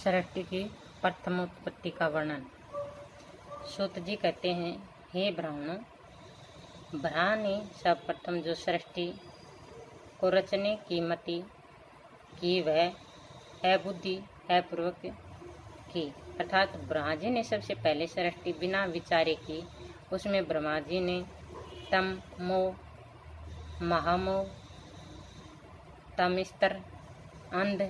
सृष्टि की प्रथमोत्पत्ति का वर्णन। सूत जी कहते हैं, हे ब्राह्मणों, ब्रह्मा ने सर्वप्रथम जो सृष्टि को रचने की मति की वह अबुद्धि अपूर्वक की, अर्थात ब्रह्मा जी ने सबसे पहले सृष्टि बिना विचारे की। उसमें ब्रह्मा जी ने तम मोह, महामोह, तमिस्तर, अंध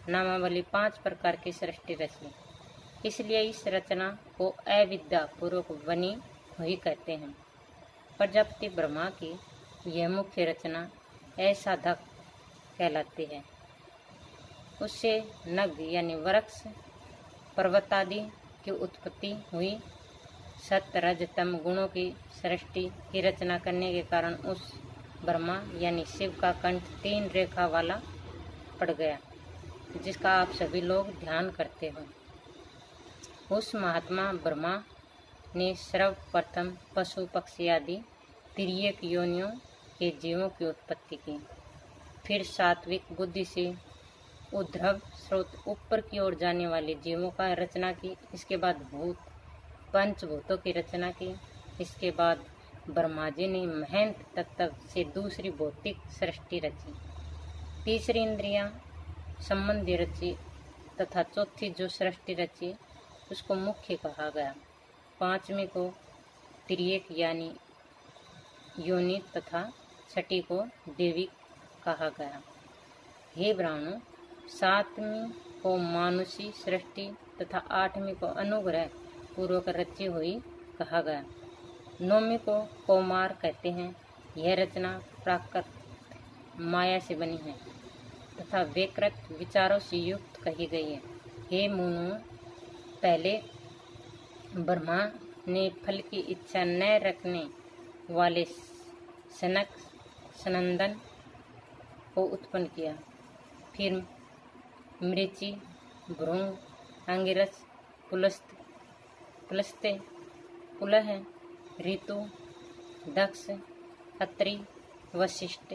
नामावली 5 प्रकार की सृष्टि रची। इसलिए इस रचना को अविद्या पूर्वक बनी हुई कहते हैं। प्रजापति ब्रह्मा की यह मुख्य रचना असाधक कहलाती है। उससे नग यानी वृक्ष, पर्वत आदि की उत्पत्ति हुई। सत्य रज तम गुणों की सृष्टि की रचना करने के कारण उस ब्रह्मा यानी शिव का कंठ 3 रेखा वाला पड़ गया, जिसका आप सभी लोग ध्यान करते हो। उस महात्मा ब्रह्मा ने सर्वप्रथम पशु पक्षी आदि तिर्यक योनियों के जीवों की उत्पत्ति की। फिर सात्विक बुद्धि से उद्भव स्रोत ऊपर की ओर जाने वाले जीवों का रचना की। इसके बाद भूत पंचभूतों की रचना की। इसके बाद ब्रह्मा जी ने महंत तत्व से दूसरी भौतिक सृष्टि रची। तीसरी इंद्रियां संबंधी रची तथा चौथी जो सृष्टि रची उसको मुख्य कहा गया। 5वीं को तिर्यक यानी योनि तथा 6ठी को देवी कहा गया। हे ब्राह्मणों, 7वीं को मानुषी सृष्टि तथा 8वीं को अनुग्रह पूर्वक रची हुई कहा गया। 9वीं को कौमार कहते हैं। यह रचना प्राकृत माया से बनी है तथा विकृत विचारों से युक्त कही गई है। हे मुनु, पहले ब्रह्मा ने फल की इच्छा न रखने वाले सनक सनंदन को उत्पन्न किया। फिर मृचि, भृंग, अंगिरस, पुलस्त्य, पुलह, ऋतु, दक्ष, अत्रि, वशिष्ठ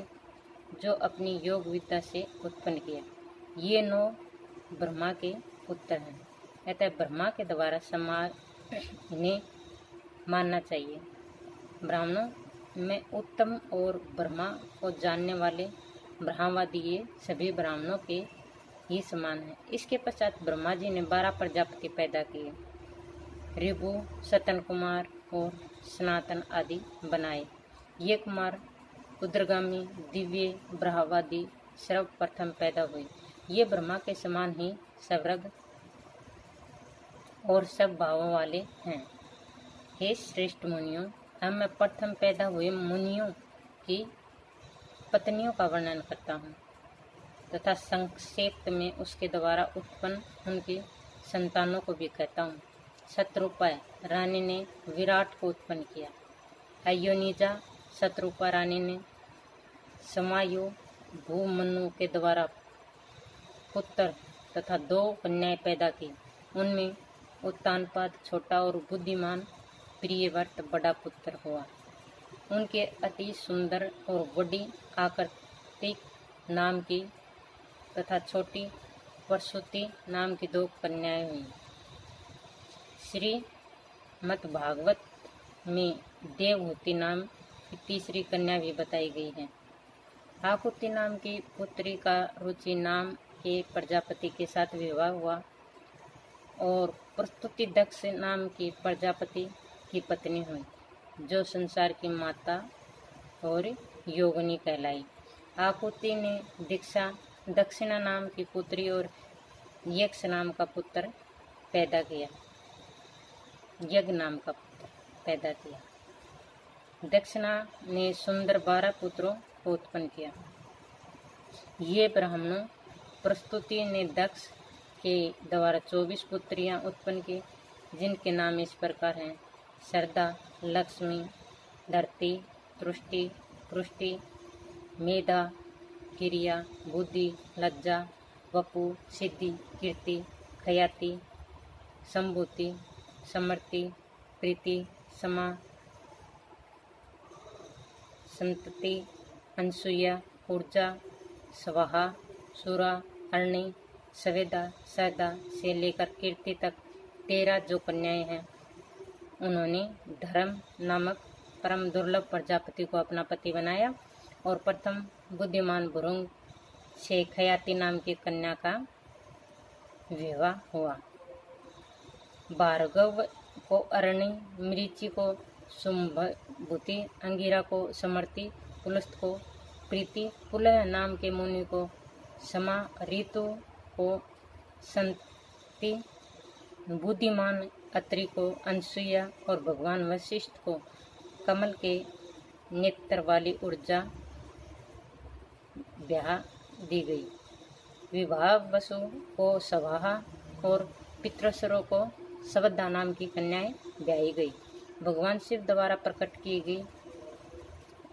जो अपनी योग विद्या से उत्पन्न किया। ये 9 ब्रह्मा के पुत्र हैं। अतः ब्रह्मा के द्वारा समाज इन्हें मानना चाहिए। ब्राह्मणों में उत्तम और ब्रह्मा को जानने वाले ब्रह्मवादी ये सभी ब्राह्मणों के ही समान है। इसके पश्चात ब्रह्मा जी ने 12 प्रजापति पैदा किए। ऋभु, सतन कुमार और सनातन आदि बनाए। ये कुमार उद्रगामी दिव्य ब्रह्मवादी सर्वप्रथम पैदा हुए। ये ब्रह्मा के समान ही सवर्ग और सब भावों वाले हैं। हे श्रेष्ठ मुनियों, अब मैं प्रथम पैदा हुए मुनियों की पत्नियों का वर्णन करता हूँ तथा संक्षेप में उसके द्वारा उत्पन्न उनकी संतानों को भी कहता हूँ। शत्रुपा रानी ने विराट को उत्पन्न किया। अयोनिजा शत्रुपा रानी ने समायु भूमनु के द्वारा पुत्र तथा 2 कन्याएं पैदा की। उनमें उत्तानपाद छोटा और बुद्धिमान प्रियव्रत बड़ा पुत्र हुआ। उनके अति सुंदर और बड़ी आकृति नाम की तथा छोटी प्रसूति नाम की 2 कन्याएं हुई। श्रीमद्भागवत में देवहूति नाम की तीसरी कन्या भी बताई गई है। आकुति नाम की पुत्री का रुचि नाम के प्रजापति के साथ विवाह हुआ और प्रस्तुति दक्ष नाम की प्रजापति की पत्नी हुई, जो संसार की माता और योगिनी कहलाई। आकुति ने दक्षिणा नाम की पुत्री और यक्ष नाम का पुत्र पैदा किया। यज्ञ नाम का पुत्र पैदा किया। दक्षिणा ने सुंदर 12 पुत्रों को उत्पन्न किया। ये ब्राह्मणों, प्रस्तुति ने दक्ष के द्वारा 24 पुत्रियां उत्पन्न की, जिनके नाम इस प्रकार हैं: श्रद्धा, लक्ष्मी, धरती, तुष्टि, पुष्टि, मेधा, क्रिया, बुद्धि, लज्जा, वपु, सिद्धि, कीर्ति, खयाति, संभूति, समृति, प्रीति, समा, संतति, अनसुया, ऊर्जा, स्वाहा, सुरा, अर्णी, सवेदा सदा से लेकर कीर्ति तक 13 जो कन्याएं हैं, उन्होंने धर्म नामक परम दुर्लभ प्रजापति को अपना पति बनाया और प्रथम बुद्धिमान भृंग से खयाति नाम की कन्या का विवाह हुआ। भार्गव को अरणि, मृचि को शुंभभूति, अंगिरा को समर्ति, पुलस्त को प्रीति, पुलह नाम के मुनि को समा, ऋतु को संति, बुद्धिमान अत्रि को अनसुईया और भगवान वशिष्ठ को कमल के नेत्र वाली ऊर्जा ब्याह दी गई। विवाह वसु को सवाहा और पितृसरों को सवदा नाम की कन्याएं ब्याही गई। भगवान शिव द्वारा प्रकट की गई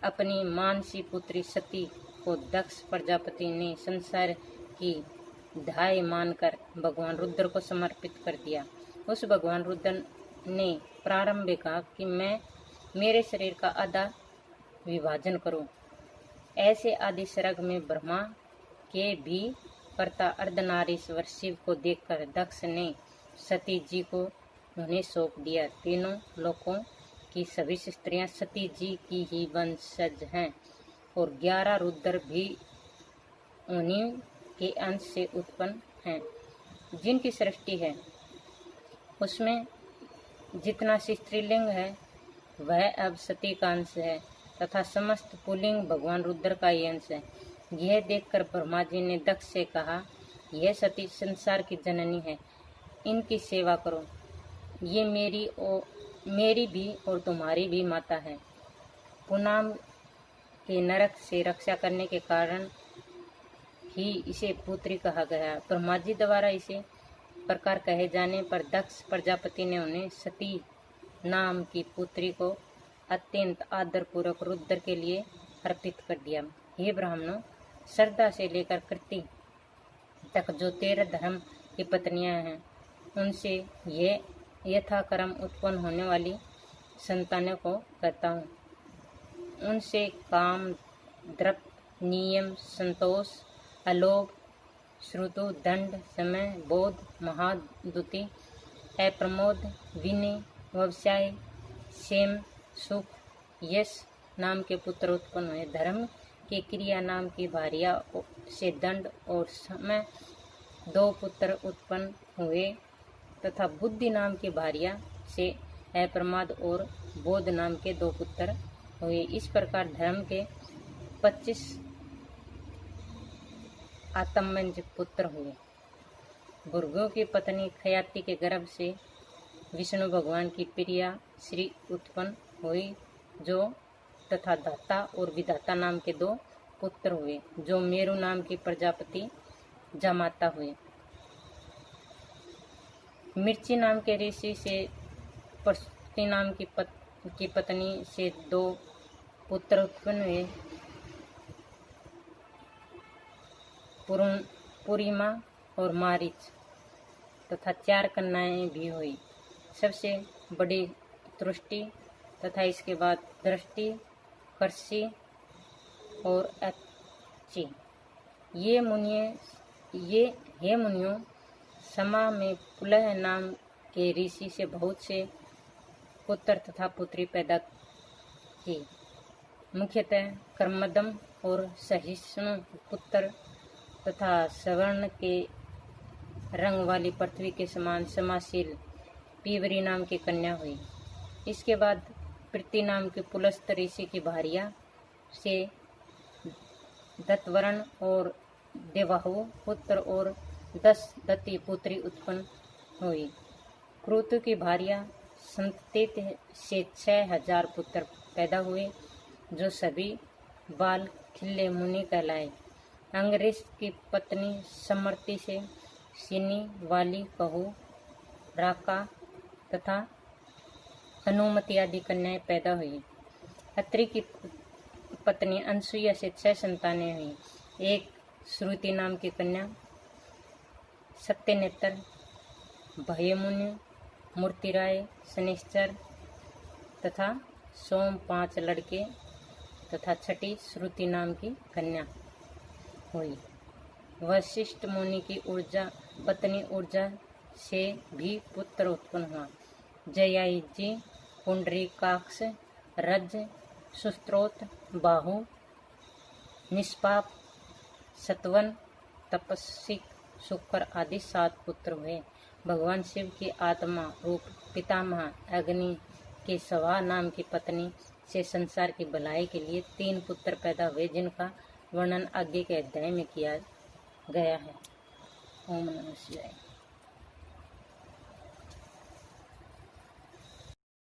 अपनी मानसी पुत्री सती को दक्ष प्रजापति ने संसार की ध्याय मानकर भगवान रुद्र को समर्पित कर दिया। उस भगवान रुद्र ने प्रारंभ में कहा कि मैं मेरे शरीर का आधा विभाजन करूं। ऐसे आदि सर्ग में ब्रह्मा के भी कर्ता अर्धनारीश्वर शिव को देखकर दक्ष ने सती जी को उन्हें सौंप दिया। तीनों लोकों की सभी स्त्रियां सती जी की ही वंशज हैं और 11 रुद्र भी उन्हीं के अंश से उत्पन्न हैं। जिनकी सृष्टि है उसमें जितना स्त्रीलिंग है वह अब सती का अंश है तथा समस्त पुल्लिंग भगवान रुद्र का ही अंश है। यह देखकर ब्रह्मा जी ने दक्ष से कहा, यह सती संसार की जननी है, इनकी सेवा करो। ये मेरी भी और तुम्हारी भी माता है। पुनाम के नरक से रक्षा करने के कारण ही इसे पुत्री कहा गया। ब्रह्मा जी द्वारा इसे प्रकार कहे जाने पर दक्ष प्रजापति ने उन्हें सती नाम की पुत्री को अत्यंत आदरपूर्वक रुद्र के लिए अर्पित कर दिया। हे ब्राह्मणों, श्रद्धा से लेकर कृति तक जो 13 धर्म की पत्नियां हैं, उनसे ये यथाक्रम उत्पन्न होने वाली संतानों को कहता हूँ। उनसे काम, द्रप, नियम, संतोष, अलोभ, श्रुतु, दंड, समय, बोध, महादुति, अप्रमोद, विनय, व्यवसाय, क्षेम, सुख, यश नाम के पुत्र उत्पन्न हुए। धर्म के क्रिया नाम की भार्या से दंड और समय 2 पुत्र उत्पन्न हुए तथा बुद्धि नाम की भार्या से अप्रमाद और बोध नाम के 2 पुत्र हुए। इस प्रकार धर्म के 25 आत्मवंज पुत्र हुए। भृगु की पत्नी खयाति के गर्भ से विष्णु भगवान की प्रिया श्री उत्पन्न हुई, जो तथा दाता और विधाता नाम के 2 पुत्र हुए, जो मेरु नाम की प्रजापति जामाता हुए। मिर्ची नाम के ऋषि से प्रसूति नाम की पत्नी से 2 पुत्र उत्पन्न हुए, पूर्णिमा और मारीच, तथा 4 कन्याएं भी हुई। सबसे बड़ी तुष्टि तथा इसके बाद दृष्टि, कर्षि और अच्छी। हे मुनियों, समा में पुलह नाम के ऋषि से बहुत से पुत्र तथा पुत्री पैदा की। मुख्यतः कर्मदम और सहिष्णु पुत्र तथा सवर्ण के रंग वाली पृथ्वी के समान समाशील पीवरी नाम की कन्या हुई। इसके बाद पृथ्वी नाम के पुलस्त ऋषि की भार्या से दत्तवर्ण और देवाहु पुत्र और 10 दत्ती पुत्री उत्पन्न हुई। क्रुतु की भार्या संतति से 6000 पुत्र पैदा हुए, जो सभी बाल खिल्ले मुनि कहलाए। अंगरीष की पत्नी समर्ति से सिनी, वाली, कहू, राका तथा अनुमति आदि कन्याएं पैदा हुई। अत्रि की पत्नी अनसुईया से 6 संतानें हुई। एक श्रुति नाम की कन्या, सत्यनेत्र, भयमुनि, मूर्तिराय, शनिश्चर तथा सोम 5 लड़के तथा छठी श्रुति नाम की कन्या हुई। वशिष्ठ मुनि की ऊर्जा पत्नी ऊर्जा से भी पुत्र उत्पन्न हुआ। जयाजी, पुंडरीकाक्ष, रज, सुस्त्रोत, बाहु, निष्पाप, सतवन, तपस्विक, शुक्र आदि 7 पुत्र हुए। भगवान शिव की आत्मा रूप पितामह अग्नि के सवा नाम की पत्नी से संसार की भलाई के लिए 3 पुत्र पैदा हुए, जिनका वर्णन आगे के अध्याय में किया गया है। ओम नमः शिवाय।